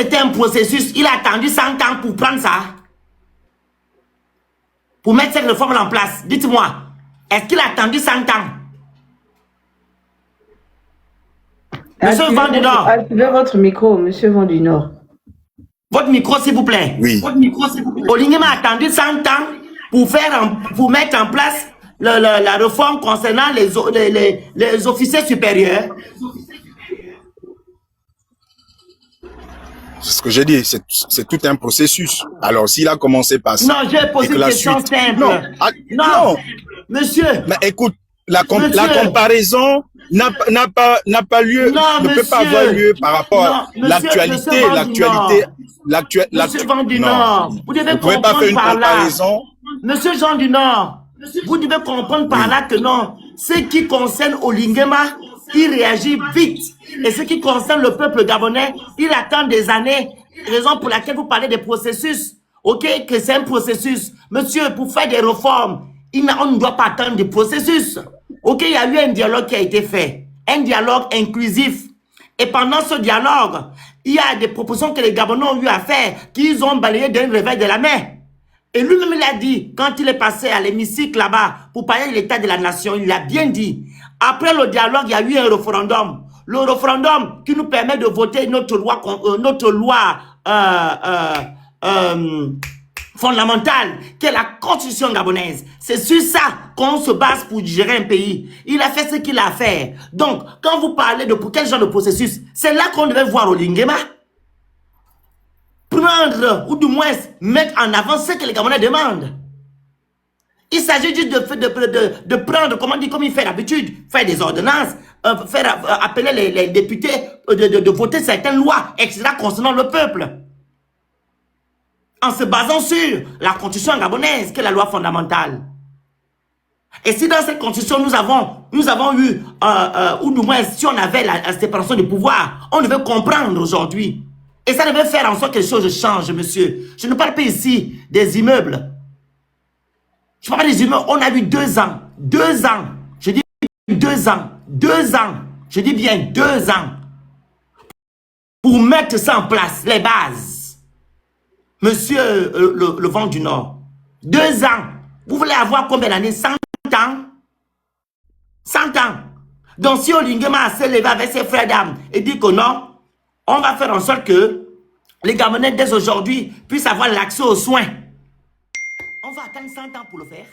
c'était un processus. Il a attendu 100 ans pour prendre ça. Pour mettre cette réforme en place. Dites-moi, est-ce qu'il a attendu 100 ans? Monsieur Vent du Nord. Activez votre micro, monsieur Vent du Nord. Votre micro, s'il vous plaît. Oui. Olingema a attendu 100 ans pour mettre en place la réforme concernant les officiers supérieurs. C'est ce que j'ai dit, c'est tout un processus. Alors, s'il a commencé par ça... Non, j'ai posé une question simple. Non, monsieur. Mais écoute, la comparaison n'a pas lieu, non, ne peut pas avoir lieu par rapport à l'actualité. Monsieur Jean du Nord, vous devez comprendre pas faire une par comparaison. là. Monsieur Jean du Nord, vous devez comprendre par là que non, ce qui concerne Olingema, il réagit vite. Et ce qui concerne le peuple gabonais, il attend des années. Raison pour laquelle vous parlez des processus. Ok, que c'est un processus. Monsieur, pour faire des réformes, on ne doit pas attendre des processus. Ok, il y a eu un dialogue qui a été fait. Un dialogue inclusif. Et pendant ce dialogue, il y a des propositions que les Gabonais ont eu à faire, qu'ils ont balayé d'un réveil de la main. Et lui-même, il a dit, quand il est passé à l'hémicycle là-bas, pour parler de l'état de la nation, il a bien dit. Après le dialogue, il y a eu un référendum. Le référendum qui nous permet de voter notre loi fondamentale, qui est la constitution gabonaise. C'est sur ça qu'on se base pour gérer un pays. Il a fait ce qu'il a fait. Donc, quand vous parlez de quel genre de processus, c'est là qu'on devait voir Olingema. Prendre, ou du moins mettre en avant ce que les Gabonais demandent. Il s'agit juste de prendre, comme il fait d'habitude, faire des ordonnances, appeler les députés de voter certaines lois, etc. concernant le peuple. En se basant sur la constitution gabonaise, qui est la loi fondamentale. Et si dans cette constitution, nous avons eu, ou du moins si on avait la séparation du pouvoir, on devait comprendre aujourd'hui. Et ça devait faire en sorte que les choses changent, monsieur. Je ne parle pas ici des immeubles. Je parle des immeubles. On a eu 2 ans. 2 ans. Je dis 2 ans. 2 ans. Je dis bien 2 ans. Pour mettre ça en place, les bases. Monsieur le Vent du Nord. 2 ans. Vous voulez avoir combien d'années? 100 ans? 100 ans. Donc si Olingema s'est levé avec ses frères d'âme et dit que non, on va faire en sorte que les Gabonais dès aujourd'hui puissent avoir l'accès aux soins. On va attendre 100 ans pour le faire.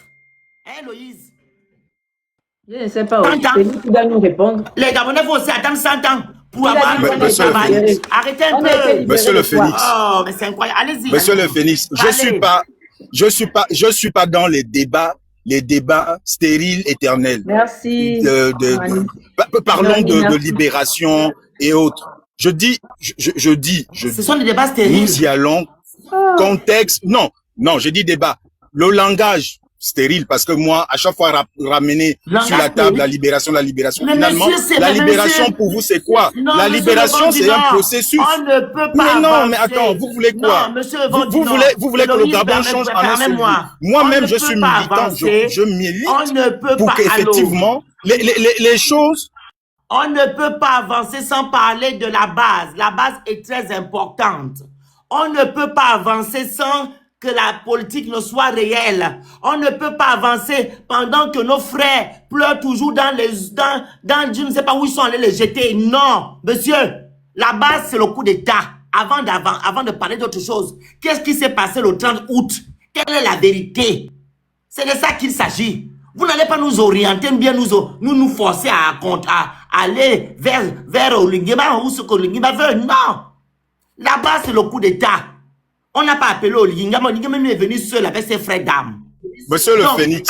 Hein, Loïse? Je ne sais pas. C'est lui qui doit nous répondre. Les Gabonais vont aussi attendre 100 ans pour avoir le travail. Arrêtez un peu. Monsieur le Phénix. Oh, mais c'est incroyable. Allez-y. Monsieur le Phénix, je suis pas dans les débats stériles éternels. Merci. Parlons de libération et autres. Je dis, ce sont des débats stériles. Nous y allons. Contexte. Non, je dis débat. Le langage stérile, parce que moi, à chaque fois ramener sur la table la libération. Mais finalement, monsieur, la libération pour vous, c'est quoi? Non, la libération, c'est un processus. On ne peut pas mais non, avancer. mais attends, vous voulez quoi? Non, monsieur vous voulez que le Gabon change en un seul jour. Moi-même, je suis militant, je milite pour qu'effectivement, les choses... On ne peut pas avancer sans parler de la base. La base est très importante. On ne peut pas avancer sans que la politique ne soit réelle. On ne peut pas avancer pendant que nos frères pleurent toujours dans je ne sais pas où ils sont allés les jeter. Non, monsieur, la base c'est le coup d'État. Avant de parler d'autre chose, qu'est-ce qui s'est passé le 30 août? Quelle est la vérité? C'est de ça qu'il s'agit. Vous n'allez pas nous orienter, bien nous forcer à aller vers Olingema ou ce que Olingema veut. Non. Là-bas, c'est le coup d'État. On n'a pas appelé Olingema. Olingema est venu seul avec ses frères d'âme. Monsieur le Phénix,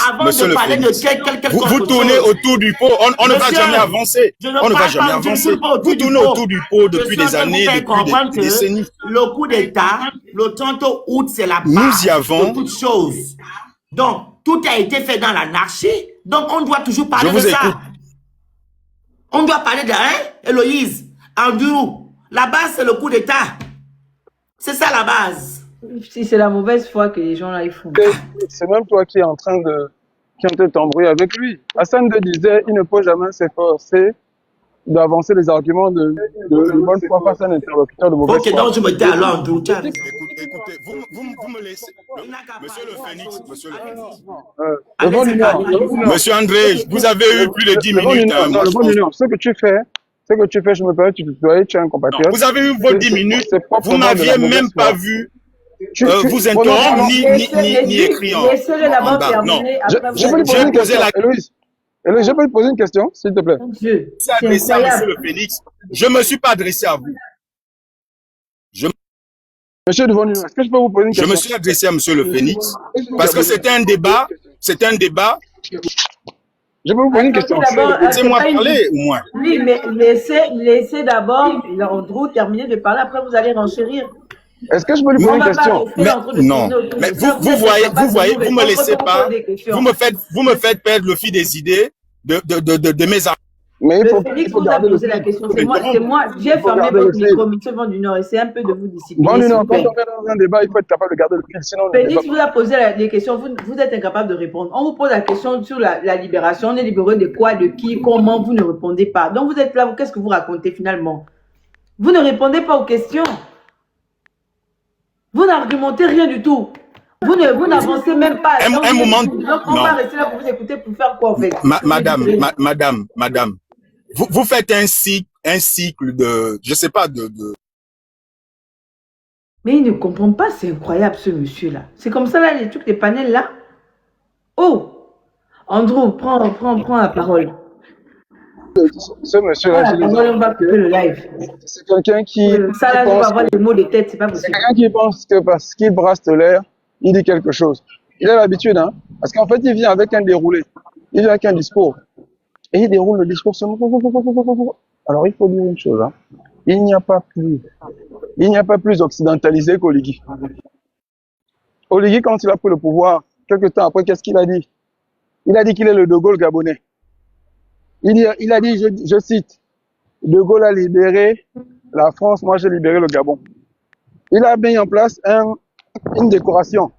vous tournez autour du pot. On ne va jamais avancer. On ne va jamais avancer. Vous tournez autour du pot depuis des années, depuis des décennies. Le coup d'État, le 30 août, c'est la base de toutes choses. Donc, tout a été fait dans l'anarchie. Donc, on doit toujours parler de ça. On doit parler de, Héloïse, Andrew. La base, c'est le coup d'État. C'est ça la base. Si c'est la mauvaise foi que les gens là, ils font. C'est même toi qui es en train de t'embrouiller avec lui. Hassan de disait, il ne peut jamais s'efforcer d'avancer les arguments de bonne foi face à un interlocuteur de mauvaise foi. Ok, donc je me tais alors, Andrew. Écoutez, vous me laissez. Monsieur le Phénix, monsieur le Phénix. Monsieur André, vous avez eu plus de 10 minutes. Le bon union, ce que tu fais, je me permets de te tutoyer, tu es un compatriote. Vous avez eu vos 10 minutes, vous n'aviez même pas vu vous interrompre ni écrire. Laissez-le d'abord terminer. Je peux lui poser une question, Héloïse. Je peux lui poser une question, s'il te plaît. C'est adressé à monsieur le Félix. Je ne me suis pas adressé à vous. Monsieur Devon, est-ce que je peux vous poser une question? Je me suis adressé à monsieur le Phénix parce que c'était un débat. C'était un débat. Je peux vous poser une question. Laissez-moi parler, au moins. Oui, mais laissez d'abord Andrew terminer de parler, après vous allez renchérir. Est-ce que je peux lui poser une question? Non, mais vous voyez, vous me laissez pas. Vous me faites perdre le fil des idées de mes arguments. Mais il faut Félix vous a posé la question. C'est moi, j'ai fermé votre micro, monsieur Van du Nord, essayez un peu de vous discipliner. Bon, quand on est dans un débat, il faut être capable de garder le fil. Sinon, Félix vous a posé des questions, vous êtes incapable de répondre. On vous pose la question sur la libération, on est libéré de quoi, de qui, comment, vous ne répondez pas. Donc vous êtes là, qu'est-ce que vous racontez finalement? Vous ne répondez pas aux questions. Vous n'argumentez rien du tout. Vous n'avancez même pas. Un moment. Donc on va rester là pour vous écouter pour faire quoi en fait? Madame. Vous faites un cycle de, je sais pas, de... Mais il ne comprend pas, c'est incroyable ce monsieur-là. C'est comme ça là, les trucs des panels là. Oh, Andrew, prends la parole. Ce monsieur-là, on va couper le live. C'est quelqu'un qui... Ça là, je vais avoir les mots de tête, c'est pas possible. C'est quelqu'un qui pense que parce qu'il brasse de l'air, il dit quelque chose. Il a l'habitude, hein. Parce qu'en fait, il vient avec un déroulé. Il vient avec un discours. Et il déroule le discours seulement. Alors, il faut dire une chose, hein. Il n'y a pas plus occidentalisé qu'Oligui. Oligui, quand il a pris le pouvoir, quelques temps après, qu'est-ce qu'il a dit? Il a dit qu'il est le De Gaulle gabonais. Il a dit, je cite, De Gaulle a libéré la France, moi j'ai libéré le Gabon. Il a mis en place une décoration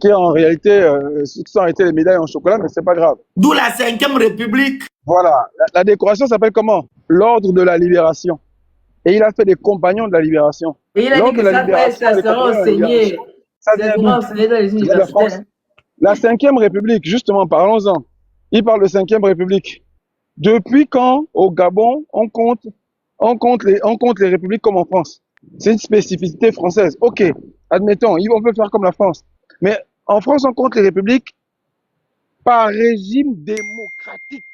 qui en réalité, ça aurait été les médailles en chocolat, mais c'est pas grave. D'où la 5e République. Voilà, la décoration s'appelle comment? L'ordre de la libération. Et il a fait des compagnons de la libération. Et il a dit que ça sera enseigné. Ça sera enseigné dans les universités. La 5e République, justement, parlons-en. Il parle de 5e République. Depuis quand, au Gabon, on compte les républiques comme en France? C'est une spécificité française. Ok, admettons, on peut faire comme la France. Mais en France, on compte les républiques par régime démocratique.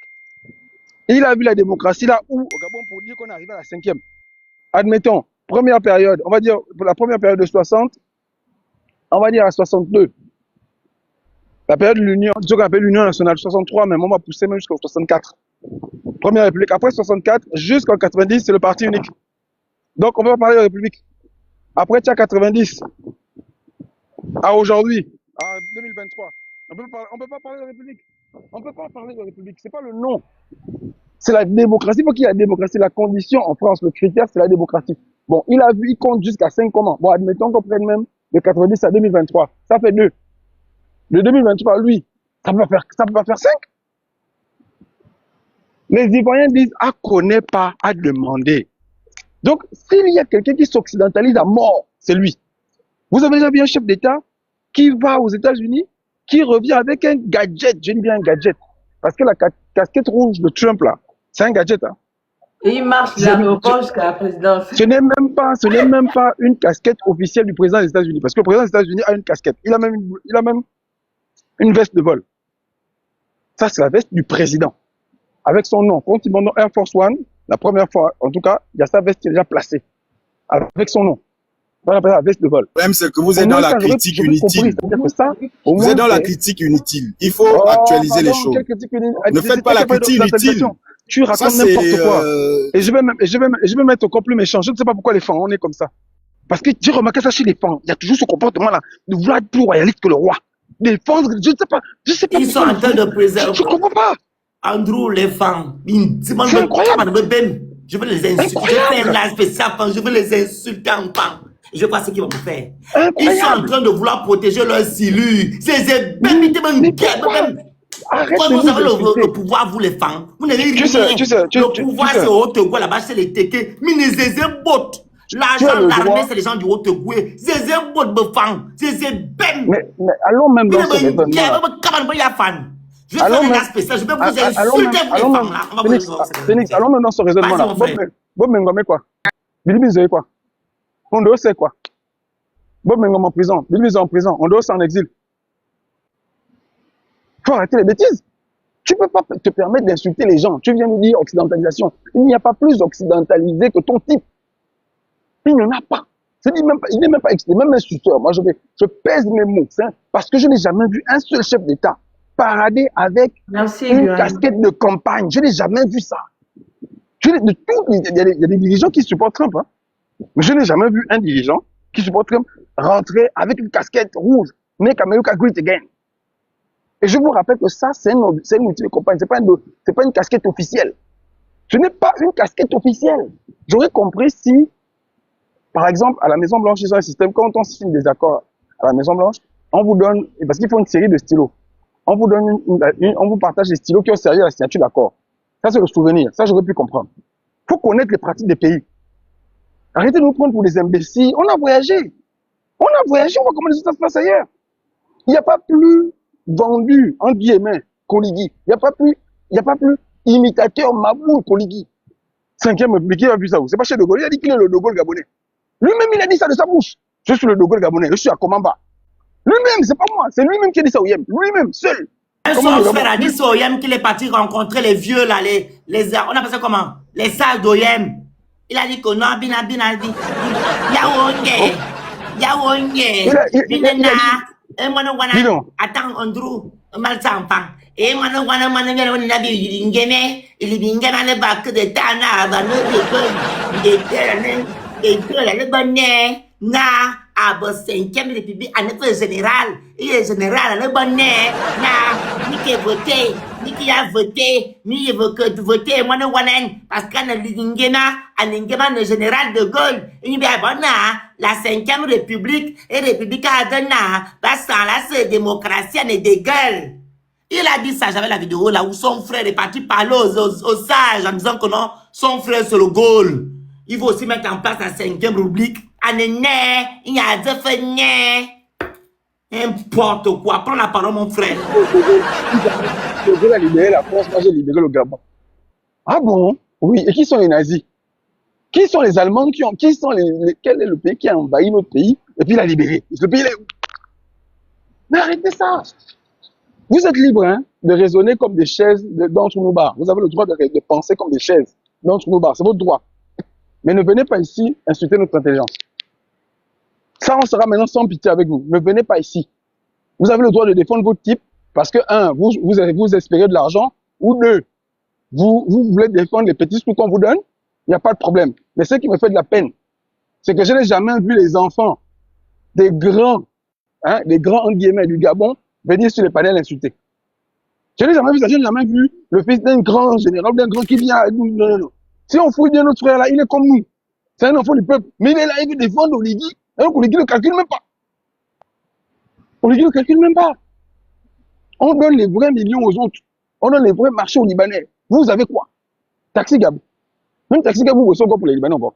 Il a vu la démocratie là où, au Gabon, pour dire qu'on arrive à la 5e. Admettons, première période, on va dire, pour la première période de 60, on va dire à 62. La période de l'Union, ce qu'on appelle l'Union nationale, 63, même on va pousser même jusqu'au 64. Première République. Après 64, jusqu'en 90, c'est le parti unique. Donc, on peut pas parler de République. Après, tu as 90. À aujourd'hui, à 2023. On peut pas parler de République. On peut pas parler de République. C'est pas le nom. C'est la démocratie. Il faut qu'il y ait la démocratie. La condition en France, le critère, c'est la démocratie. Bon, il compte jusqu'à 5 comment? Bon, admettons qu'on prenne même de 90 à 2023. Ça fait 2. De 2023, lui, ça peut pas faire 5. Les Ivoiriens disent, à connaît pas, à demander. Donc, s'il y a quelqu'un qui s'occidentalise à mort, c'est lui. Vous avez déjà vu un chef d'État qui va aux États-Unis, qui revient avec un gadget, je dis bien un gadget. Parce que la casquette rouge de Trump, là, c'est un gadget, hein. Et il marche de l'aéroport jusqu'à la présidence. Ce n'est même pas une casquette officielle du président des États-Unis. Parce que le président des États-Unis a une casquette. Il a même une veste de vol. Ça, c'est la veste du président. Avec son nom. Quand il demande Air Force One, la première fois, en tout cas, il y a sa veste qui est déjà placée. Avec son nom. On appelle la veste de vol. Le problème, c'est que vous êtes dans la critique inutile. Vous êtes dans la critique inutile. Il faut actualiser les choses. Ne faites pas la critique inutile. Tu racontes n'importe quoi. Et je vais mettre encore plus méchant. Je ne sais pas pourquoi les fans, on est comme ça. Parce que j'ai remarqué ça chez les fans. Il y a toujours ce comportement-là de vouloir être plus royaliste que le roi. Défendre, je ne sais pas. Ils sont en train de préserver. Je ne comprends pas. Andrew, les fans, c'est incroyable. Je veux les insulter. Je fais la spéciale fan. Je veux les insulter en fan. Je vois ce qu'ils vont faire. Incroyable. Ils sont en train de vouloir protéger leur silure. C'est Arrête Quand de vous nous avez insulter. le pouvoir, vous les femmes. Vous n'avez rien. Le pouvoir, c'est au Haut-Togo, là-bas, c'est les tétés. Mais les Zézébot. L'argent, l'armée, c'est les gens du Haut-Togo. Zézébot, me fan. Zézébem. Mais allons même dans ce raisonnement. Je vais faire un gars spécial. Je vais vous insulter, vous les femmes, là. Phoenix, allons même dans ce raisonnement-là. Bob Mengome, quoi? Billy Bizoé, quoi? On doit c'est quoi? Bob Mengome en prison. Billy Bizoé en prison. On doit en exil. Faut arrêter les bêtises. Tu peux pas te permettre d'insulter les gens. Tu viens nous dire occidentalisation. Il n'y a pas plus occidentalisé que ton type. Il n'y en a pas. Il n'est même pas même insulteur. Moi, je pèse mes mots, hein, parce que je n'ai jamais vu un seul chef d'État parader avec une casquette de campagne. Je n'ai jamais vu ça. Il y a des dirigeants qui supportent Trump, hein, mais je n'ai jamais vu un dirigeant qui supporte Trump rentrer avec une casquette rouge. Make America Great Again. Et je vous rappelle que ça, c'est un outil de campagne. C'est pas une casquette officielle. Ce n'est pas une casquette officielle. J'aurais compris si, par exemple, à la Maison-Blanche, ils ont un système, quand on signe des accords à la Maison-Blanche, on vous donne, parce qu'il faut une série de stylos, on vous donne on vous partage les stylos qui ont servi à la signature d'accord. Ça, c'est le souvenir. Ça, j'aurais pu comprendre. Il faut connaître les pratiques des pays. Arrêtez de nous prendre pour des imbéciles. On a voyagé. On voit comment les choses se passent ailleurs. Il n'y a pas plus vendu, en guillemets, qu'Oligui. Il n'y a pas plus imitateur Maboul qu'Oligui. 5e République, il a vu ça. C'est pas chez De Gaulle. Il a dit qu'il est le De Gaulle gabonais. Lui-même, il a dit ça de sa bouche. Je suis le De Gaulle gabonais. Je suis à Komamba. Lui-même, c'est pas moi. C'est lui-même qui a dit ça au Yem. Lui-même, seul. Son frère a dit ça au Yem qu'il est parti rencontrer les vieux là, on appelle ça comment? Les salles d'Oyem. Il a dit que non, Bina dit Yawonge, Binena, et moi, attends, Andrew, mal s'enfant. Et moi, on a vu il le bac de Tana, le bonnet, na, à 5e République, en effet général, il est général, le bonnet, na, ni qui a voté, ni qui a voté, ni il veut que voter, moi, non, parce qu'en Lingema, le général de Gaulle, il y a la 5e République, et République à Dana, sans la c'est démocratie, et des gueules. Il a dit ça, j'avais la vidéo là où son frère est parti parler aux sages en disant que non, son frère c'est le Gaulle. Il faut aussi mettre en place la 5e République. Il y a deux fenêtres. N'importe quoi. Prends la parole, mon frère. Le Gaulle a libéré la France, moi j'ai libéré le Gabon. Ah bon? Oui. Et qui sont les nazis? Qui sont les Allemands quel est le pays qui a envahi notre pays et puis l'a libéré? Le pays, il est où? Mais arrêtez ça! Vous êtes libre, hein, de raisonner comme des chaises d'entre nos bars. Vous avez le droit de penser comme des chaises d'entre nos bars. C'est votre droit. Mais ne venez pas ici insulter notre intelligence. Ça, on sera maintenant sans pitié avec vous. Ne venez pas ici. Vous avez le droit de défendre votre type parce que, un, vous espérez de l'argent, ou deux, vous voulez défendre les petits sous qu'on vous donne, il n'y a pas de problème. Mais ce qui me fait de la peine, c'est que je n'ai jamais vu les enfants des grands entre guillemets du Gabon venir sur les panels insulter. Je n'ai jamais vu ça, je n'ai jamais vu le fils d'un grand général, d'un grand qui vient à nous. Non. Si on fouille bien notre frère là, il est comme nous. C'est un enfant du peuple. Mais il est là, il veut défendre Oligui. Alors qu'Oligui ne calcule même pas. Oligui ne calcule même pas. On donne les vrais millions aux autres. On donne les vrais marchés aux Libanais. Vous avez quoi? Taxi Gabou. Même Taxi Gabou, vous êtes encore pour les Libanais encore.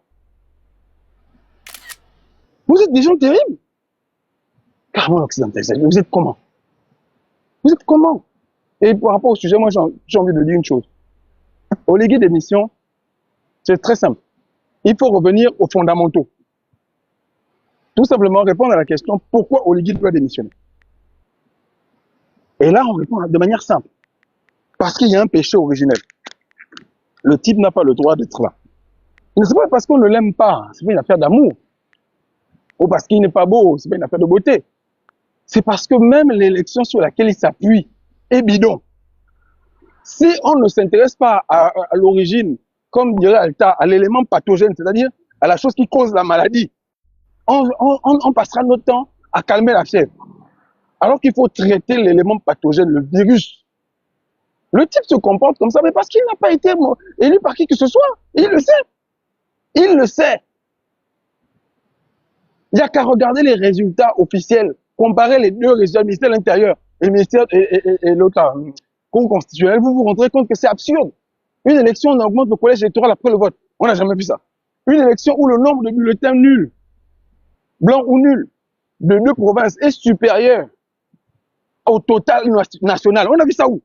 Vous êtes des gens terribles. Carrément occidental. Vous êtes comment? Vous êtes comment? Et par rapport au sujet, moi j'ai envie de dire une chose. Oligui démission, c'est très simple. Il faut revenir aux fondamentaux. Tout simplement répondre à la question pourquoi Oligui doit démissionner. Et là, on répond de manière simple. Parce qu'il y a un péché originel. Le type n'a pas le droit d'être là. Ce n'est pas parce qu'on ne l'aime pas, c'est pas une affaire d'amour. Ou parce qu'il n'est pas beau, c'est pas une affaire de beauté. C'est parce que même l'élection sur laquelle il s'appuie est bidon. Si on ne s'intéresse pas à l'origine, comme dirait Alta, à l'élément pathogène, c'est-à-dire à la chose qui cause la maladie, on passera notre temps à calmer la fièvre. Alors qu'il faut traiter l'élément pathogène, le virus. Le type se comporte comme ça, mais parce qu'il n'a pas été élu par qui que ce soit. Il le sait. Il le sait. Il n'y a qu'à regarder les résultats officiels, comparer les deux résultats, le ministère de l'Intérieur et le ministère et l'autre, Cour constitutionnelle, vous vous rendrez compte que c'est absurde. Une élection, on augmente le collège électoral après le vote. On n'a jamais vu ça. Une élection où le nombre de bulletins nuls, blancs ou nuls, de 2 provinces est supérieur au total national. On a vu ça où?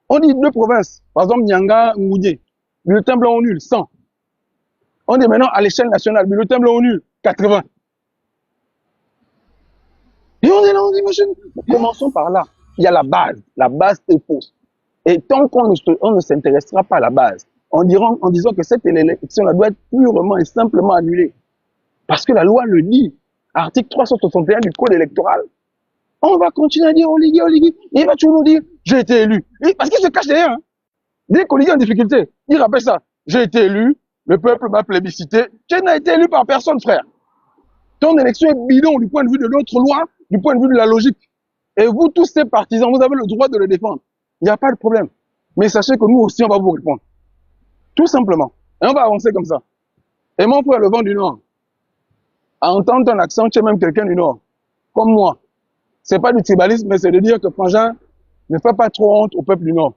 On dit 2 provinces. Par exemple, Nyanga, Ngoudé. Bulletin blanc ou nul, 100. On dit maintenant à l'échelle nationale, bulletin blanc ou nul, 80. Et on est là, on dit, monsieur, commençons par là. Il y a la base. La base est fausse. Et tant qu'on ne s'intéressera pas à la base, en disant que cette élection doit être purement et simplement annulée, parce que la loi le dit, article 361 du code électoral, on va continuer à dire Oligui, Oligui. Il va toujours nous dire, j'ai été élu. Et parce qu'il se cache derrière. Hein. Dès qu'Oligui est en difficulté, il rappelle ça. J'ai été élu, le peuple m'a plébiscité. Tu n'as été élu par personne, frère. Ton élection est bidon du point de vue de notre loi, du point de vue de la logique. Et vous, tous ces partisans, vous avez le droit de le défendre. Il n'y a pas de problème. Mais sachez que nous aussi, on va vous répondre. Tout simplement. Et on va avancer comme ça. Et mon frère, le vent du Nord, à entendre ton accent, tu es même quelqu'un du Nord, comme moi. C'est pas du tribalisme, mais c'est de dire que Frangin ne fait pas trop honte au peuple du Nord.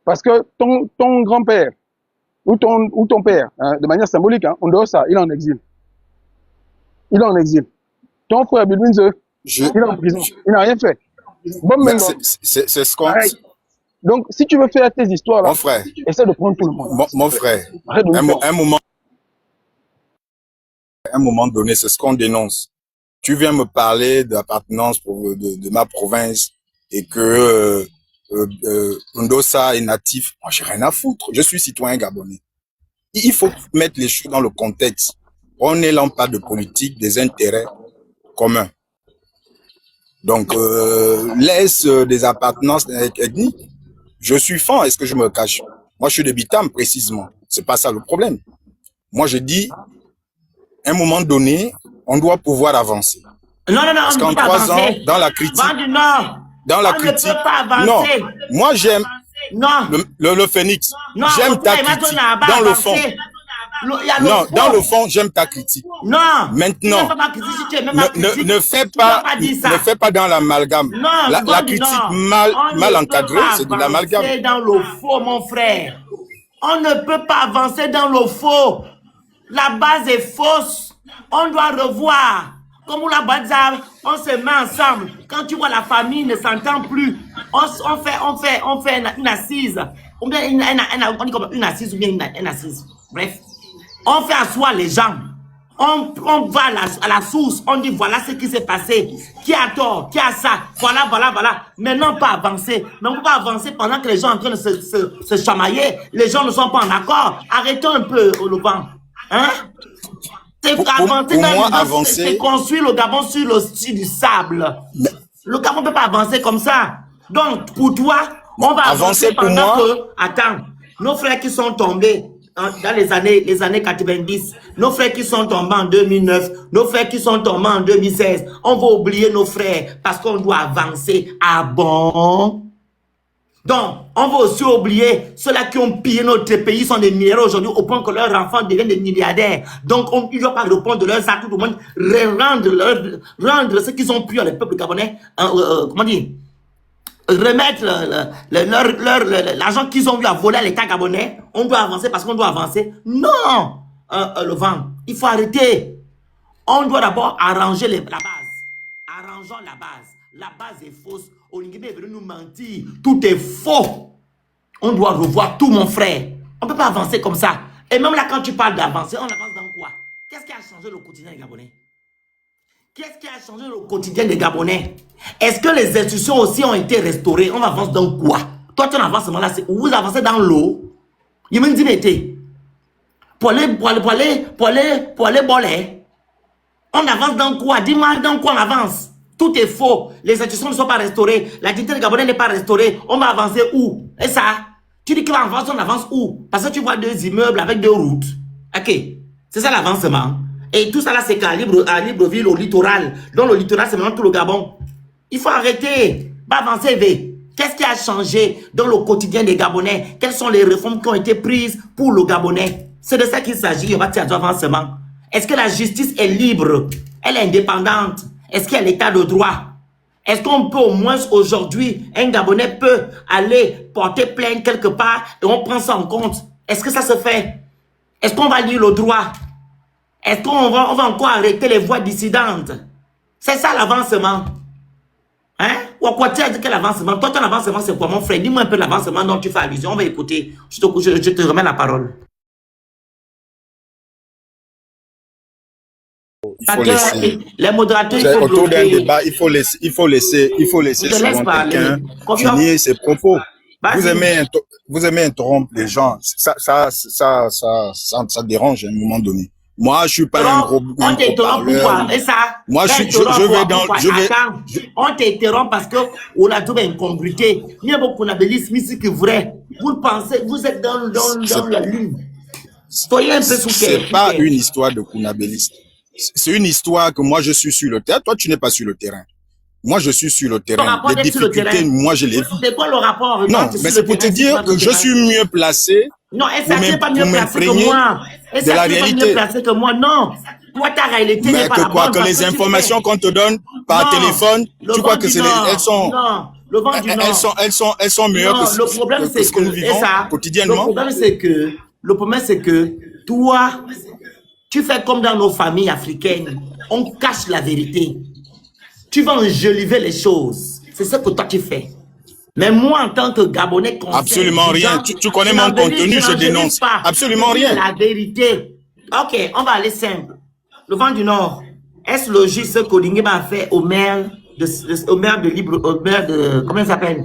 Parce que ton grand-père, ou ton père, hein, de manière symbolique, hein, on doit ça, il est en exil. Il est en exil. Ton frère Bilwinze, il est en prison. Il n'a rien fait. Bon, c'est ce qu'on... Donc, si tu veux faire tes histoires, là, mon frère, essaie de prendre tout le monde. Mon frère, un moment donné, c'est ce qu'on dénonce. Tu viens me parler d'appartenance de ma province et que Ndosa est natif. Moi, j'ai rien à foutre. Je suis citoyen gabonais. Il faut mettre les choses dans le contexte. On n'est là pas de politique, des intérêts communs. Donc, laisse des appartenances ethniques. Je suis fan, est-ce que je me cache? Moi, je suis de Bitam, précisément. C'est pas ça le problème. Moi, je dis, à un moment donné, on doit pouvoir avancer. Non, parce qu'en 3 ans, dans la critique, non, moi j'aime le Phénix, j'aime ta critique, dans le fond. Non, dans le fond, j'aime ta critique. Non. Maintenant, ne fais pas dans l'amalgame. La critique mal encadrée, c'est de l'amalgame. C'est dans le faux, mon frère. On ne peut pas avancer dans le faux. La base est fausse. On doit revoir. Comme la Badza, on se met ensemble. Quand tu vois la famille ne s'entend plus, on fait une assise. Ou bien on dit comme une assise ou bien une assise. Bref. On fait asseoir les gens. On va à la source. On dit voilà ce qui s'est passé. Qui a tort? Qui a ça? Voilà. Maintenant, pas avancer. Mais on ne peut pas avancer pendant que les gens sont en train de se chamailler. Les gens ne sont pas en accord. Arrêtons un peu le vent. Hein? C'est construire le Gabon sur du sable. Mais... Le Gabon ne peut pas avancer comme ça. Donc, pour toi, on va avancer pendant que... Attends, nos frères qui sont tombés dans les années 90, nos frères qui sont tombés en 2009, nos frères qui sont tombés en 2016, on va oublier nos frères parce qu'on doit avancer. Ah bon? Donc, on va aussi oublier ceux-là qui ont pillé notre pays sont des milliardaires aujourd'hui au point que leurs enfants deviennent des milliardaires. Donc, ils ne doivent pas répondre de leurs actes, tout le monde rendre ce qu'ils ont pu à le peuple gabonais, comment dire, remettre l'argent qu'ils ont eu à voler à l'État gabonais. On doit avancer parce qu'on doit avancer. Non, le vent, il faut arrêter. On doit d'abord arranger la base. Arrangeons la base. La base est fausse. Oligui est venu nous mentir. Tout est faux. On doit revoir tout, mon frère. On ne peut pas avancer comme ça. Et même là, quand tu parles d'avancer, on avance dans quoi? Qu'est-ce qui a changé le quotidien des Gabonais? Qu'est-ce qui a changé le quotidien des Gabonais? Est-ce que les institutions aussi ont été restaurées? On avance dans quoi? Toi, tu avances là, vous avancez dans l'eau. Il me dit, pour aller boler. On avance dans quoi? Dis-moi dans quoi on avance? Tout est faux. Les institutions ne sont pas restaurées. La dignité des Gabonais n'est pas restaurée. On va avancer où? Et ça? Tu dis qu'on avance, on avance où? Parce que tu vois 2 immeubles avec 2 routes. Ok. C'est ça l'avancement. Et tout ça là, c'est qu'à Libreville, au littoral. Donc le littoral, c'est maintenant tout le Gabon. Il faut arrêter. Va avancer, Qu'est-ce qui a changé dans le quotidien des Gabonais? Quelles sont les réformes qui ont été prises pour le Gabonais? C'est de ça qu'il s'agit. On va tirer avancement. Est-ce que la justice est libre? Elle est indépendante? Est-ce qu'il y a l'état de droit? Est-ce qu'on peut au moins aujourd'hui, un Gabonais peut aller porter plainte quelque part et on prend ça en compte? Est-ce que ça se fait? Est-ce qu'on va lire le droit? Est-ce qu'on va encore arrêter les voix dissidentes? C'est ça l'avancement. Hein? Ou à quoi tu as dit que l'avancement? Toi, ton avancement, c'est quoi, mon frère? Dis-moi un peu l'avancement dont tu fais allusion. On va écouter. Je te remets la parole. Il faut laisser. Les modérateurs, il faut Autour d'un bloquer. débat, il faut laisser Je te laisse souvent parler. quelqu'un Confiance. finir ses propos. Vas-y. Vous aimez interrompre les gens. Ça dérange à un moment donné. Moi, je suis pas un gros On t'interrompt pourquoi? parleur. Et ça? Moi, je vais dans, Attends, on t'interrompt parce que on a trouvé incongruité. Il y a beaucoup de qui vrai. Vous pensez, vous êtes dans la lune. Soyez un peu sous terre. C'est pas une histoire de Kounabéliste. C'est une histoire que moi, je suis sur le terrain. Toi, tu n'es pas sur le terrain. Moi, je suis sur le terrain. Les difficultés, moi, je les vis. C'est quoi le rapport? Non, mais c'est pour te dire que je suis mieux placé. Non, ça n'est pas mieux placé que moi. De la réalité. Pas mieux placé que moi, non. Toi, ta réalité n'est Mais pas que la quoi, bonne que les informations qu'on te donne par téléphone, tu crois que c'est elles sont. Non, le vent du Nord. Elles sont meilleures Non, le problème, c'est ce que nous vivons quotidiennement. Le problème, c'est que toi, tu fais comme dans nos familles africaines. On cache la vérité. Tu vas enjoliver les choses. C'est ce que toi, tu fais. Mais moi, en tant que Gabonais conscient... Absolument rien. Tu connais mon contenu, je dénonce. Absolument rien. La vérité. Ok, on va aller simple. Le vent du Nord, est-ce logique ce qu'Olingema a fait au maire de Libre... Au maire de... Comment il s'appelle?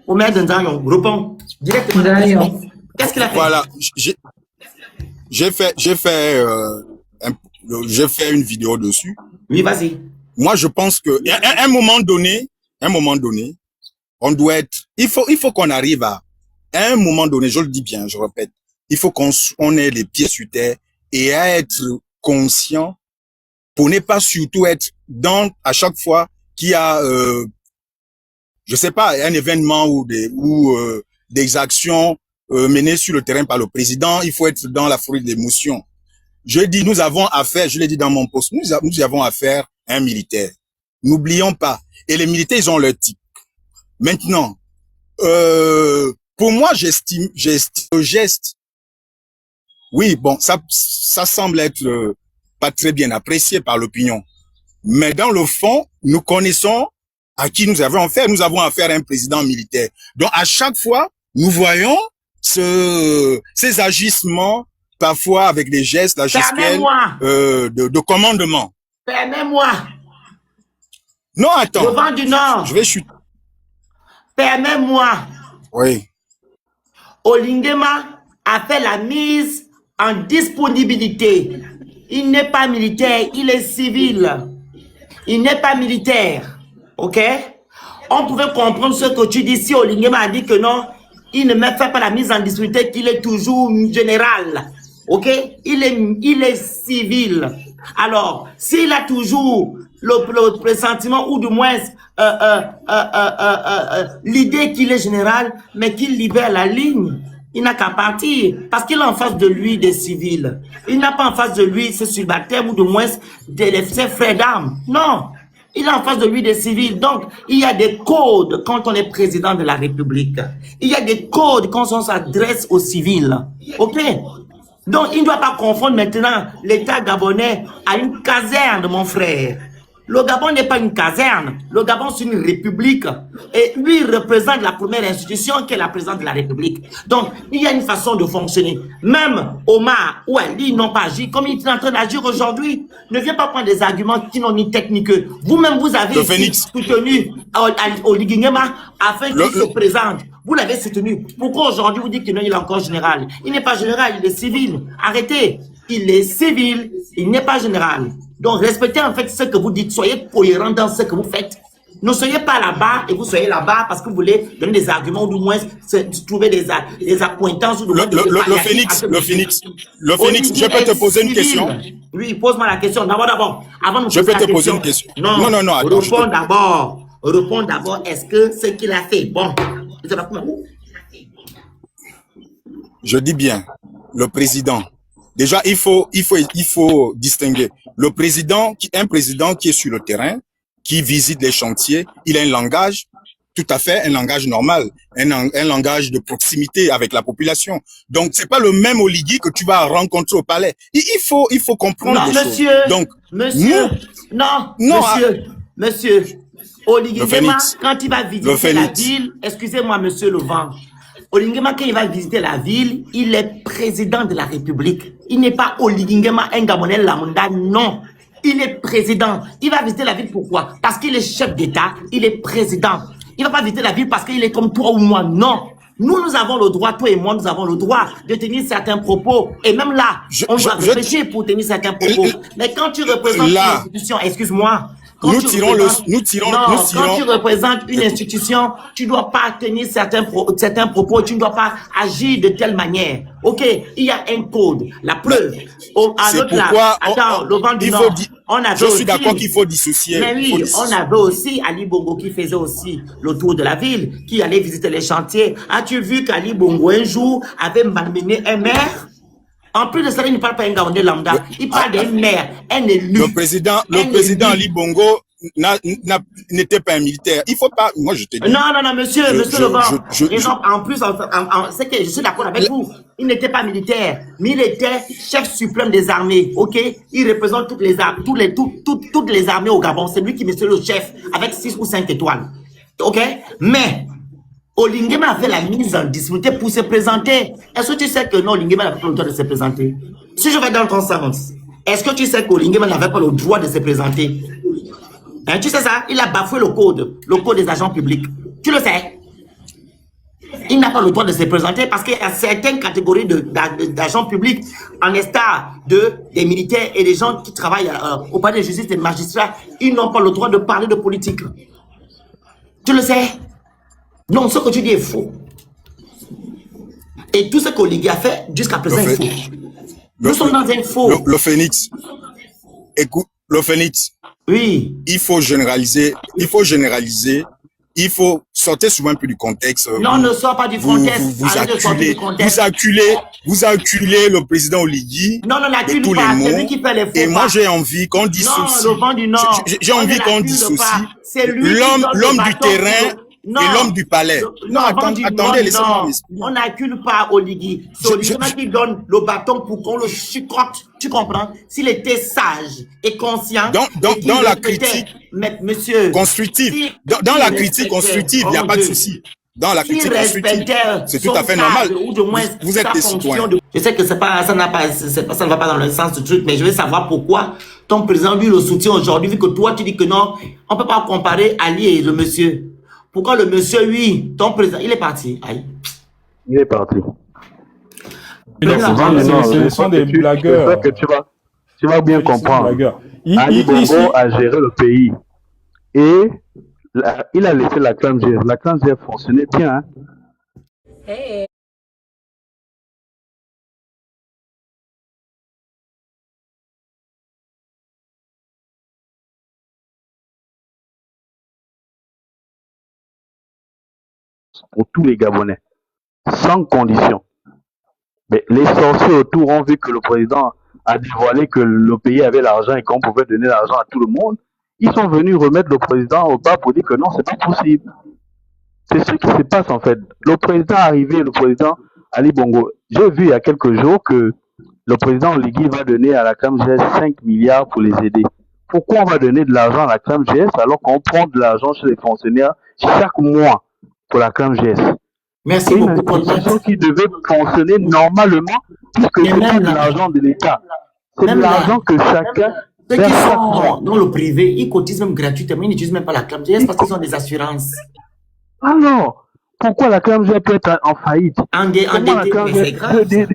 Au maire de Nzanyon. Réponds directement. Qu'est-ce qu'il a fait? Voilà. J'ai fait une vidéo dessus. Oui, vas-y. Moi, je pense que à un moment donné, on doit être, il faut qu'on arrive à un moment donné, je le dis bien, je répète, il faut qu'on ait les pieds sur terre et à être conscient pour ne pas surtout être à chaque fois qu'il y a, je sais pas, un événement ou des actions menées sur le terrain par le président, il faut être dans la foule d'émotions. Je dis, nous avons affaire, je l'ai dit dans mon post, nous avons affaire à un militaire. N'oublions pas. Et les militaires, ils ont leur type. Maintenant, pour moi, j'estime le geste. Oui, bon, ça semble être pas très bien apprécié par l'opinion. Mais dans le fond, nous connaissons à qui nous avons affaire. Nous avons affaire à un président militaire. Donc, à chaque fois, nous voyons ces agissements, parfois avec des gestes, la gestuelle de commandement. Permets-moi. Non, attends. Le vent du Nord. Je vais chuter. Permets-moi. Oui. Olingema a fait la mise en disponibilité. Il n'est pas militaire, il est civil. Il n'est pas militaire. Ok? On pouvait comprendre ce que tu dis si Olingema a dit que non, il ne me fait pas la mise en disponibilité, qu'il est toujours général. Ok? Il est civil. Alors, s'il a toujours le pressentiment ou du moins l'idée qu'il est général, mais qu'il libère la ligne, il n'a qu'à partir parce qu'il a en face de lui des civils. Il n'a pas en face de lui ses subalternes ou du moins ses frères d'armes. Non, il a en face de lui des civils. Donc, il y a des codes quand on est président de la République. Il y a des codes quand on s'adresse aux civils. Ok? Donc, il ne doit pas confondre maintenant l'État gabonais à une caserne, mon frère. Le Gabon n'est pas une caserne. Le Gabon, c'est une république. Et lui, il représente la première institution qui est la présidence de la République. Donc, il y a une façon de fonctionner. Même Omar ou Ali n'ont pas agi comme il est en train d'agir aujourd'hui. Ne viens pas prendre des arguments qui n'ont ni technique. Vous-même, vous avez soutenu Olingema afin qu'il se présente. Vous l'avez soutenu. Pourquoi aujourd'hui vous dites qu'il est encore général? Il n'est pas général, il est civil. Arrêtez. Il est civil, il n'est pas général. Donc respectez en fait ce que vous dites. Soyez cohérent dans ce que vous faites. Ne soyez pas là-bas et vous soyez là-bas parce que vous voulez donner des arguments ou du moins trouver des accointances. Le Phénix, je peux te poser une question? Oui, pose-moi la question. D'abord, avant de je peux te poser une question. Non, attends. Réponds d'abord, est-ce que ce qu'il a fait, bon. Je dis bien, le président. Déjà, il faut distinguer un président qui est sur le terrain qui visite les chantiers, il a un langage, tout à fait, un langage normal, un langage de proximité avec la population. Donc, c'est pas le même Oligui que tu vas rencontrer au palais. Il faut comprendre Non, des monsieur, choses. Donc, monsieur, non, monsieur, Oligui le Nguema, Phénix, quand il va le visiter la Phénix. ville, excusez-moi, monsieur Levent, Oligui Nguema, quand il va visiter la ville, il est président de la République. Il n'est pas Oligui Nguema, un Gabonais lambda, non. Il est président. Il va visiter la ville pourquoi? Parce qu'il est chef d'État, il est président. Il ne va pas visiter la ville parce qu'il est comme toi ou moi, non. Nous avons le droit, toi et moi, nous avons le droit de tenir certains propos. Et même là, on doit réfléchir pour tenir certains propos. Mais quand tu représentes une institution, excuse-moi, quand tu représentes une institution, tu ne dois pas tenir certains propos, tu ne dois pas agir de telle manière. Ok, il y a un code. La preuve. C'est pourquoi le vent du Nord, je suis d'accord qu'il faut dissocier. Mais oui, on avait aussi Ali Bongo qui faisait aussi le tour de la ville, qui allait visiter les chantiers. As-tu vu qu'Ali Bongo un jour avait malmené un maire? En plus de ça, il ne parle pas un Gabonais lambda, il parle d'un maire, un élu. Le président Ali Bongo n'était pas un militaire. Il faut pas, moi je te dis. Non, monsieur Levent. En plus, c'est que je suis d'accord avec vous. Il n'était pas militaire, mais il était chef suprême des armées, ok? Il représente toutes les armées au Gabon. C'est lui qui est le chef, avec 6 ou 5 étoiles. Ok? Mais, Oligui Nguema a fait la mise en disponibilité pour se présenter. Est-ce que tu sais que non, Oligui Nguema n'avait pas le droit de se présenter? Si je vais dans ton sens, est-ce que tu sais qu'Oligui Nguema n'avait pas le droit de se présenter? Hein, tu sais ça? Il a bafoué le code des agents publics. Tu le sais? Il n'a pas le droit de se présenter parce qu'il y a certaines catégories d'agents publics, en état des militaires et des gens qui travaillent au palais de justice, des magistrats, ils n'ont pas le droit de parler de politique. Tu le sais? Non, ce que tu dis est faux. Et tout ce qu'Oligui a fait jusqu'à présent est faux. Nous sommes dans un faux. Le Phénix, écoute, le Phénix. Oui. Il faut généraliser, il faut sortir souvent un peu du contexte. Non, ne sort pas du contexte. Vous acculez le président Oligui. Non, n'accule pas, c'est lui qui fait les faux. Et moi, j'ai envie qu'on dissocie. Non, le vent du Nord. J'ai envie qu'on dissocie l'homme du terrain et l'homme du palais. Non, attendez, laissez-moi m'expliquer. On n'accule pas Oligui. C'est Oligui qui donne le bâton pour qu'on le chicote. Tu comprends? S'il était sage et conscient. Dans la critique constructive. Dans la critique constructive, il n'y a pas de souci. Dans la critique constructive, c'est tout à fait normal. Vous êtes des citoyens. Je sais que ça ne va pas dans le sens du truc, mais je veux savoir pourquoi ton président lui le soutient aujourd'hui, vu que toi tu dis que non, on ne peut pas comparer Ali et le monsieur. Pourquoi le monsieur, oui, ton président, il est parti? Aïe. Il est parti. Ce sont des blagueurs. Tu vas bien comprendre. Ali Bongo a géré le pays. Et il a laissé la clame GF. La clame GF fonctionnait bien. Hein? Hey. Pour tous les Gabonais, sans condition. Mais les sorciers autour ont vu que le président a dévoilé que le pays avait l'argent et qu'on pouvait donner l'argent à tout le monde. Ils sont venus remettre le président au bas pour dire que non, c'est pas possible. C'est ce qui se passe en fait. Le président est arrivé, le président Ali Bongo. J'ai vu il y a quelques jours que le président Oligui va donner à la CAMGS 5 milliards pour les aider. Pourquoi on va donner de l'argent à la CAMGS alors qu'on prend de l'argent chez les fonctionnaires chaque mois pour la CAMGS? Merci beaucoup. C'est une institution qui devait fonctionner normalement puisque c'est pas de l'argent de l'État. C'est de l'argent que chacun... Ceux qui sont dans le privé, ils cotisent même gratuitement, ils n'utilisent même pas la CAMGS parce qu'ils ont des assurances. Alors, pourquoi la CAMGS peut être en faillite? Endetté, mais c'est grave. Dit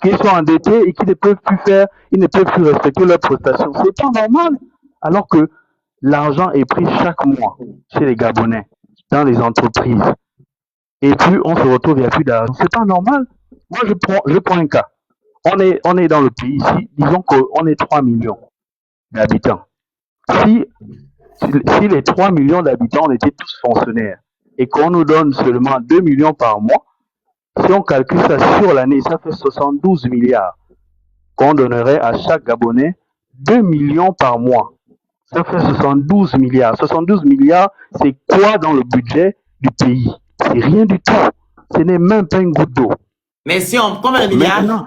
qu'ils sont endettés et qu'ils ne peuvent plus faire, ils ne peuvent plus respecter leurs prestations. C'est pas normal. Alors que l'argent est pris chaque mois chez les Gabonais, dans les entreprises. Et puis, on se retrouve, il n'y a plus d'argent. C'est pas normal. Moi, je prends un cas. On est dans le pays ici, disons qu'on est 3 millions d'habitants. Si les 3 millions d'habitants, on était tous fonctionnaires et qu'on nous donne seulement 2 millions par mois, si on calcule ça sur l'année, ça fait 72 milliards qu'on donnerait à chaque Gabonais 2 millions par mois. Ça fait 72 milliards. 72 milliards, c'est quoi dans le budget du pays? C'est rien du tout. Ce n'est même pas une goutte d'eau. Mais si on... Combien de milliards? Maintenant,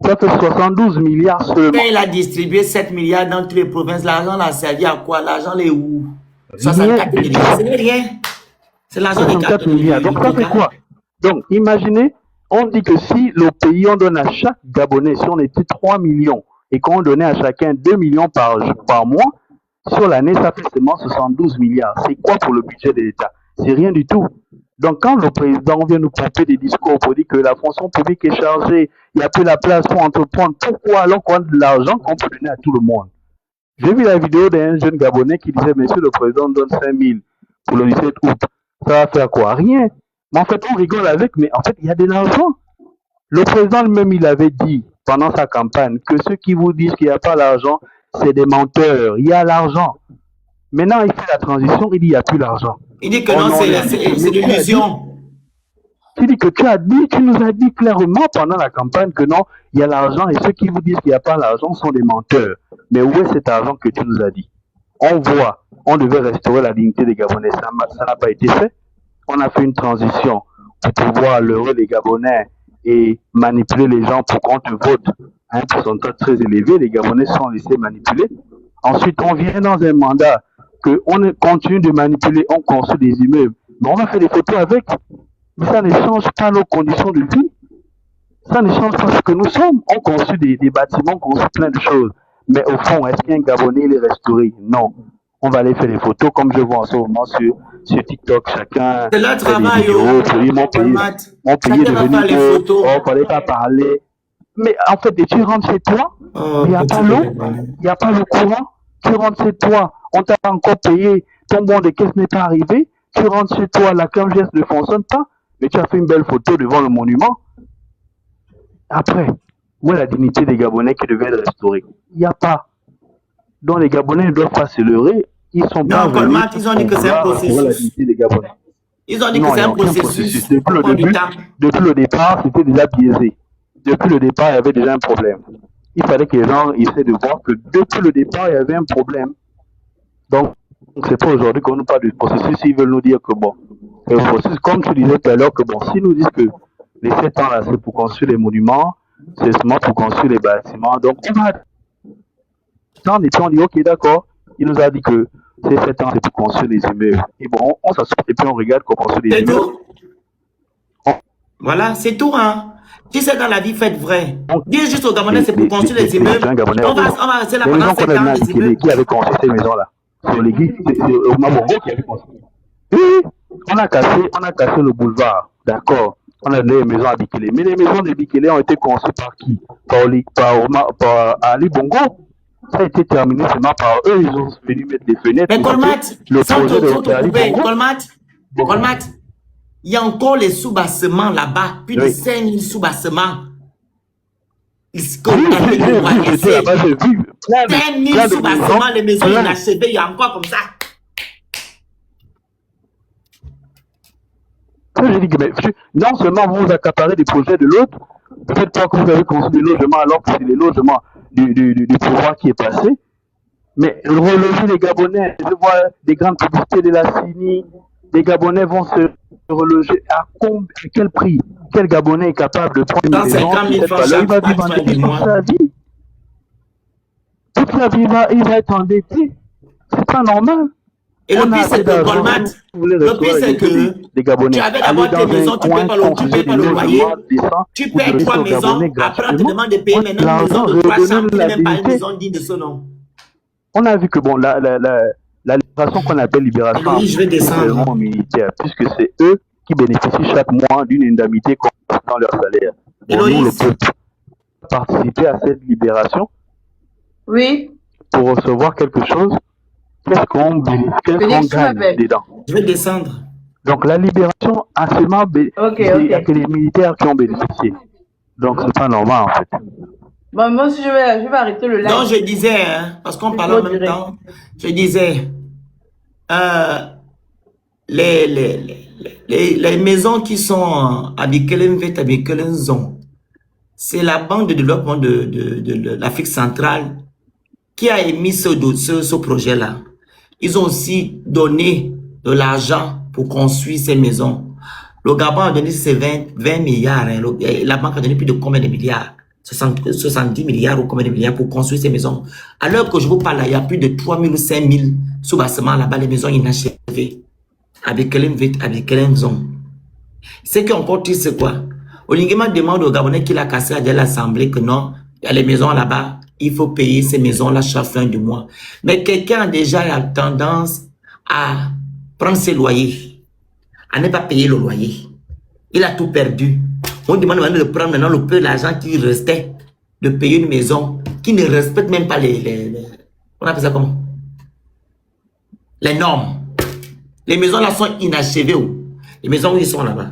ça fait 72 milliards seulement. Quand il a distribué 7 milliards dans toutes les provinces, l'argent l'a servi à quoi? L'argent est où? 64 milliards. Ce n'est rien. C'est l'argent des 64 milliards. Donc ça fait quoi? Donc imaginez, on dit que si le pays, on donne à chaque Gabonais, si on était 3 millions et qu'on donnait à chacun 2 millions par mois, sur l'année, ça fait seulement 72 milliards. C'est quoi pour le budget de l'État? C'est rien du tout. Donc quand le président vient nous pomper des discours pour dire que la fonction publique est chargée, il n'y a plus la place pour entreprendre, pourquoi alors qu'on a de l'argent qu'on peut donner à tout le monde? J'ai vu la vidéo d'un jeune Gabonais qui disait, monsieur le président donne 5 000 pour le 17 août. Ça va faire quoi? Rien. Mais en fait, on rigole avec, mais en fait, il y a de l'argent. Le président lui-même, il avait dit pendant sa campagne que ceux qui vous disent qu'il n'y a pas l'argent, c'est des menteurs. Il y a l'argent. Maintenant, il fait la transition, il dit qu'il n'y a plus l'argent. Il dit que non, c'est de l'illusion. Tu dis que tu nous as dit clairement pendant la campagne que non, il y a l'argent et ceux qui vous disent qu'il n'y a pas l'argent sont des menteurs. Mais où est cet argent que tu nous as dit? On voit, on devait restaurer la dignité des Gabonais, ça n'a pas été fait. On a fait une transition pour pouvoir leurrer les Gabonais et manipuler les gens pour qu'on te vote à un pourcentage très élevé. Les Gabonais sont laissés manipuler. Ensuite, on vient dans un mandat qu'on continue de manipuler, on construit des immeubles. Mais on a fait des photos avec. Mais ça ne change pas nos conditions de vie. Ça ne change pas ce que nous sommes. On construit des bâtiments, on construit plein de choses. Mais au fond, est-ce qu'un Gabonais il est restauré? Non. On va aller faire des photos comme je vois en ce moment sur TikTok. Chacun c'est leur fait travail, des vidéos. Mon pays est devenu beau. On ne fallait pas parler. Mais en fait, tu rentres chez toi, il n'y a pas l'eau, il n'y a pas le courant. Tu rentres chez toi, on t'a encore payé, ton bon de caisse n'est pas arrivé. Tu rentres chez toi, la CAMGES ne fonctionne pas, mais tu as fait une belle photo devant le monument. Après, où est la dignité des Gabonais qui devaient être restaurée? Il n'y a pas. Donc les Gabonais ne doivent pas se leurrer. Ils sont non, pas Colmat, ils ont dit que c'est un processus. La dignité des Gabonais. Ils ont dit que c'est un processus. Depuis le départ, c'était déjà biaisé. Depuis le départ, il y avait déjà un problème. Il fallait que les gens essaient de voir que depuis le départ, il y avait un problème. Donc, c'est pas aujourd'hui qu'on nous parle du processus. Ils veulent nous dire que bon, le processus, comme tu disais tout à l'heure, que bon, s'ils nous disent que les 7 ans là, c'est pour construire les monuments, c'est seulement pour construire les bâtiments. Donc, on va attendre et puis on dit, ok, d'accord. Il nous a dit que ces 7 ans, c'est pour construire les immeubles. Et bon, on s'assoit et puis on regarde qu'on construit les immeubles. Voilà, c'est tout, hein. Si c'est dans la vie, faites vrai. Dis juste aux Gabonais, c'est pour construire les immeubles. On va rester là pendant 7 ans, les immeubles. Qui avait construit ces maisons-là? C'est au Mabongo qui avait construit. Oui, on a cassé le boulevard, d'accord. On a donné les maisons à Bikele. Mais les maisons de Bikele ont été construites par qui? Par Ali Bongo. Ça a été terminé seulement par eux. Ils ont venu mettre des fenêtres. Mais Colmat, Colmat, il y a encore les sous-bassements là-bas. Plus de 5000 sous-bassements. 5000 sous-bassements, les maisons inachevées, il y a encore comme ça. Je dis que non seulement vous accaparez des projets de l'autre, peut-être pas que vous avez construit des logements alors que c'est les logements du pouvoir qui est passé, mais reloger les Gabonais, je vois des grandes publicités de la CINI, les Gabonais vont se reloger à quel prix? Quel Gabonais est capable de prendre une maison? Il va vivre toute sa vie. Toute sa vie, il va être endetté. C'est pas normal. Et le pire, c'est que Colmat, le pire, c'est que tu avais d'abord tes maisons, tu ne payes pas le loyer, tu payes 3 maisons, après on te demande de payer maintenant une maison de 300, qui n'est même pas une maison digne de ce nom. On a vu que bon, la libération qu'on appelle libération militaire, puisque c'est eux qui bénéficient chaque mois d'une indemnité dans leur salaire. Bon, nous, le peuple, participer à cette libération, oui, pour recevoir quelque chose. Qu'est-ce qu'on gagne dedans? Je vais descendre. Donc la libération a seulement il n'y a que les militaires qui ont bénéficié. Donc c'est pas normal en fait. Bon, moi aussi je vais arrêter le live. Non, je disais, hein, parce qu'on parlait en même temps, je disais, les maisons qui sont à Bikele-Mvet, à Bikele-Nzon, c'est la Banque de développement de l'Afrique centrale qui a émis ce projet-là, ils ont aussi donné de l'argent pour construire ces maisons. Le Gabon a donné ses 20 milliards. Hein. La banque a donné plus de combien de milliards? 70 milliards ou combien de milliards pour construire ces maisons. À l'heure que je vous parle, il y a plus de 3 000 ou 5 000 sous-bassements là-bas, les maisons inachevées. Avec quelle zone. Ce qui est encore triste, c'est quoi? Olingema demande au Gabonais qu'il a cassé à l'Assemblée que non, il y a les maisons là-bas, il faut payer ces maisons-là chaque fin du mois. Mais quelqu'un a déjà tendance à prendre ses loyers, à ne pas payer le loyer. Il a tout perdu. On demande maintenant de prendre maintenant le peu d'argent qui restait, de payer une maison qui ne respecte même pas on appelle ça comment? Les normes. Les maisons là sont inachevées. Les maisons où ils sont là-bas.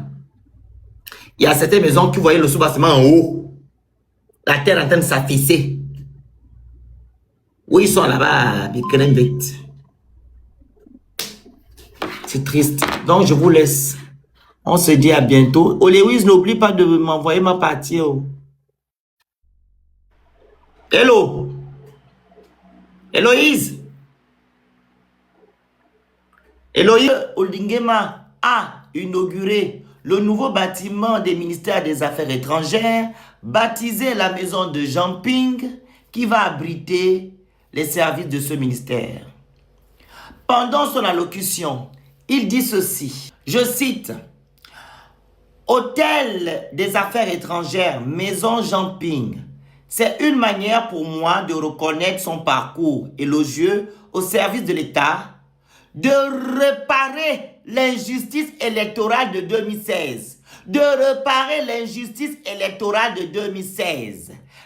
Il y a certaines maisons qui voyaient le sous-bâtiment en haut. La terre en train de s'afficher. Où ils sont là-bas, c'est triste. Donc je vous laisse. On se dit à bientôt. Lewis, n'oublie pas de m'envoyer ma partie. Hello. Héloïse. Héloïse Oldingema a inauguré le nouveau bâtiment des ministères des Affaires étrangères, baptisé la maison de Jean Ping, qui va abriter les services de ce ministère. Pendant son allocution, il dit ceci, je cite, « Hôtel des Affaires étrangères, maison Jean Ping, c'est une manière pour moi de reconnaître son parcours élogieux au service de l'État, de réparer l'injustice électorale de 2016,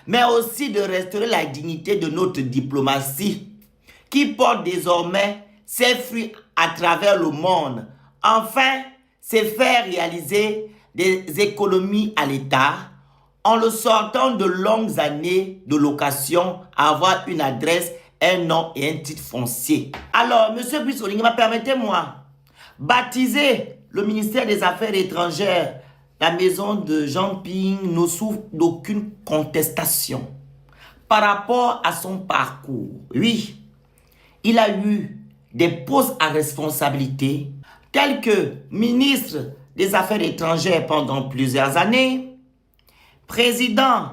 mais aussi de restaurer la dignité de notre diplomatie qui porte désormais ses fruits à travers le monde. Enfin, c'est faire réaliser des économies à l'État en le sortant de longues années de location à avoir une adresse, un nom et un titre foncier. Alors, M. Brice Oligema, permettez-moi, baptiser le ministère des Affaires étrangères, la maison de Jean Ping ne souffre d'aucune contestation par rapport à son parcours. Oui, il a eu des postes à responsabilité tels que ministre des Affaires étrangères pendant plusieurs années, président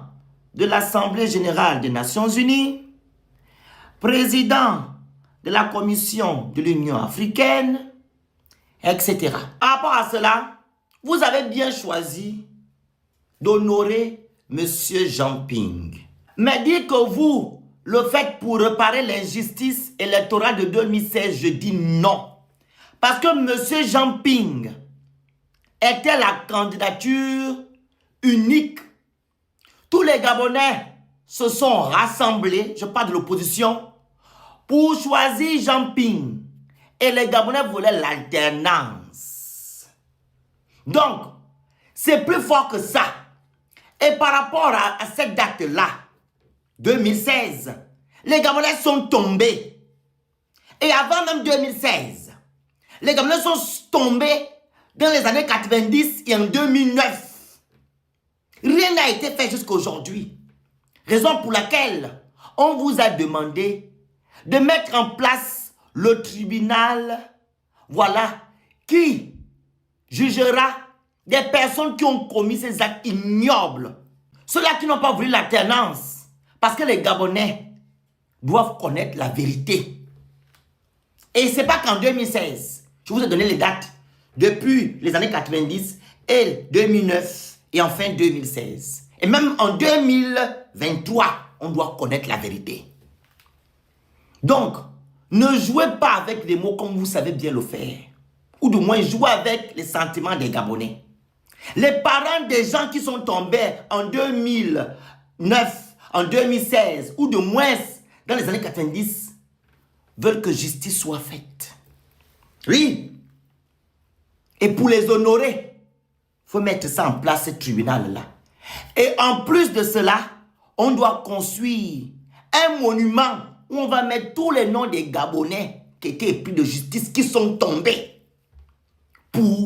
de l'Assemblée générale des Nations unies, président de la Commission de l'Union africaine, etc. Par rapport à cela, vous avez bien choisi d'honorer M. Jean Ping. Mais dire que vous le faites pour réparer l'injustice électorale de 2016, je dis non. Parce que M. Jean Ping était la candidature unique. Tous les Gabonais se sont rassemblés, je parle de l'opposition, pour choisir Jean Ping. Et les Gabonais voulaient l'alternance. Donc, c'est plus fort que ça. Et par rapport à cette date-là, 2016, les Gabonais sont tombés. Et avant même 2016, les Gabonais sont tombés dans les années 90 et en 2009. Rien n'a été fait jusqu'à aujourd'hui. Raison pour laquelle on vous a demandé de mettre en place le tribunal, voilà, qui jugera des personnes qui ont commis ces actes ignobles. Ceux-là qui n'ont pas voulu l'alternance. Parce que les Gabonais doivent connaître la vérité. Et ce n'est pas qu'en 2016, je vous ai donné les dates, depuis les années 90 et 2009 et enfin 2016. Et même en 2023, on doit connaître la vérité. Donc, ne jouez pas avec les mots comme vous savez bien le faire. Ou du moins, jouez avec les sentiments des Gabonais. Les parents des gens qui sont tombés en 2009, en 2016, ou de moins dans les années 90, veulent que justice soit faite. Oui. Et pour les honorer, il faut mettre ça en place, ce tribunal-là. Et en plus de cela, on doit construire un monument où on va mettre tous les noms des Gabonais qui étaient épris de justice, qui sont tombés, pour